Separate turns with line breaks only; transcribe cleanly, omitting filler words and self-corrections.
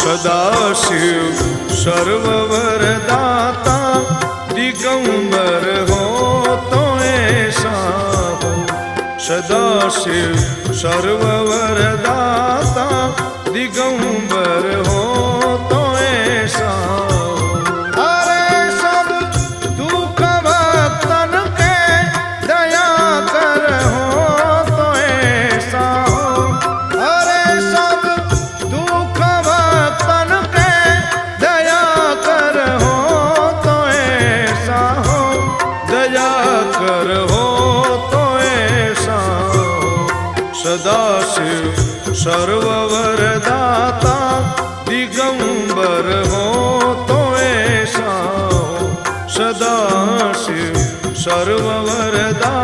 सदाशिव सर्ववरदाता दिगंबर हो तो ऐसा हो। सदाशिव सर्ववरदाता दिगंबर हो तो ऐसा हो। अरे सब दुख भक्तन के दया कर हो तो ऐसा हो। अरे सब दुख भक्तन के दया कर हो तो ऐसा हो। दया कर हो तो ऐसा हो। सदाशिव सर्ववरदाता दिगंबर हो तो ऐसा हो। सदाशिव सर्ववरदाता